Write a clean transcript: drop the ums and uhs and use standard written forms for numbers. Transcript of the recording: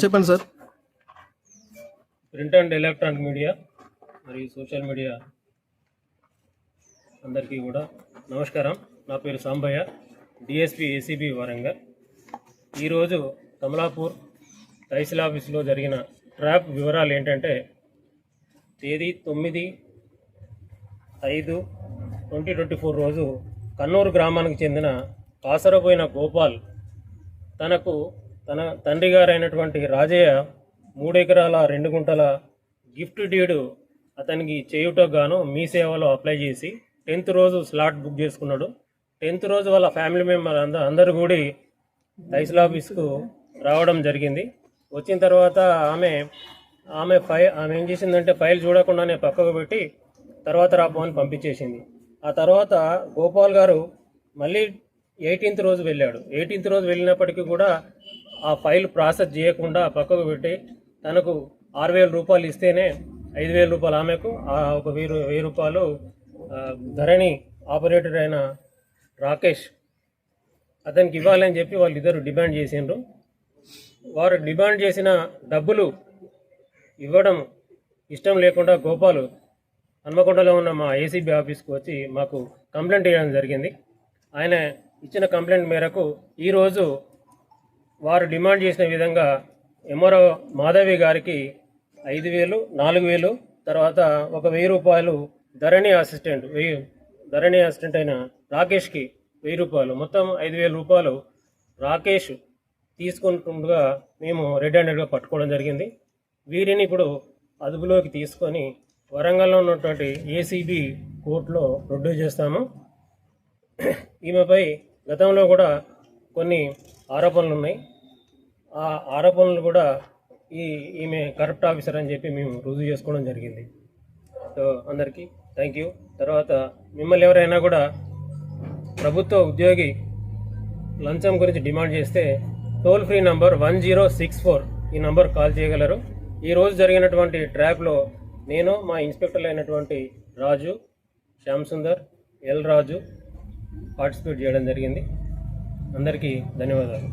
చెప్పండి sir. Print and electronic media మరియు social media అందరికీ కూడా నమస్కారం. నా పేరు సాంబయ్య, డిఎస్పి ఏసీబీ వరంగల్. ఈరోజు కమలాపూర్ తహసీల్ ఆఫీసులో జరిగిన ట్రాప్ వివరాలు ఏంటంటే, తేదీ 9/5/2024 రోజు కన్నూరు గ్రామానికి చెందిన కాసరబోయిన గోపాల్ తన తండ్రి గారైనటువంటి రాజయ్య 3 ఎకరాల 2 గుంటల గిఫ్ట్ డీడ్ అతనికి చేయుటకు గాను మీ సేవలో అప్లై చేసి 10th రోజు స్లాట్ బుక్ చేసుకున్నాడు. 10th రోజు వాళ్ళ ఫ్యామిలీ మెంబర్ అందరూ కూడి తహసీల్ ఆఫీస్కు రావడం జరిగింది. వచ్చిన తర్వాత ఆమె ఏం చేసిందంటే, ఫైల్ చూడకుండానే పక్కకు పెట్టి తర్వాత రాబోని పంపించేసింది. ఆ తర్వాత గోపాల్ గారు మళ్ళీ 18th రోజు వెళ్ళాడు. 18th రోజు వెళ్ళినప్పటికీ కూడా ఆ ఫైల్ ప్రాసెస్ చేయకుండా పక్కకు పెట్టి తనకు 6,000 రూపాయలు ఇస్తేనే 5,000 రూపాయలు ఆమెకు, ఒక 1,000 రూపాయలు ధరణి ఆపరేటర్ అయిన రాకేష్ అతనికి ఇవ్వాలని చెప్పి వాళ్ళిద్దరు డిమాండ్ చేసిండ్రు. వారు డిమాండ్ చేసిన డబ్బులు ఇవ్వడం ఇష్టం లేకుండా గోపాలు హన్మకొండలో ఉన్న మా ఏసీబీ ఆఫీస్కి వచ్చి మాకు కంప్లైంట్ ఇవ్వడం జరిగింది. ఆయన ఇచ్చిన కంప్లైంట్ మేరకు ఈరోజు వారు డిమాండ్ చేసిన విధంగా ఎంఆర్ఓ మాధవి గారికి 5,000, 4,000, తర్వాత ఒక 1,000 రూపాయలు ధరణి అసిస్టెంట్ అయిన రాకేష్కి 1,000 రూపాయలు, మొత్తం 5,000 రూపాయలు రాకేష్ తీసుకుంటుండగా మేము రెడ్ హ్యాండెడ్గా పట్టుకోవడం జరిగింది. వీరిని ఇప్పుడు అదుపులోకి తీసుకొని వరంగల్లో ఉన్నటువంటి ఏసీబీ కోర్టులో ప్రొడ్యూస్ చేస్తాము. ఈమెపై గతంలో కూడా కొన్ని ఆరోపణలు ఉన్నాయి. ఆ ఆరోపణలు కూడా ఈమె కరప్ట్ ఆఫీసర్ అని చెప్పి మేము రుజువు చేసుకోవడం జరిగింది. సో అందరికీ థ్యాంక్ యూ. తర్వాత మిమ్మల్ని ఎవరైనా కూడా ప్రభుత్వ ఉద్యోగి లంచం గురించి డిమాండ్ చేస్తే టోల్ ఫ్రీ నంబర్ 1064 ఈ నంబర్ కాల్ చేయగలరు. ఈరోజు జరిగినటువంటి ట్రాప్లో నేను, మా ఇన్స్పెక్టర్లు అయినటువంటి రాజు, శ్యామ్ సుందర్, ఎల్ రాజు పార్టిసిపేట్ చేయడం జరిగింది. అందరికీ ధన్యవాదాలు.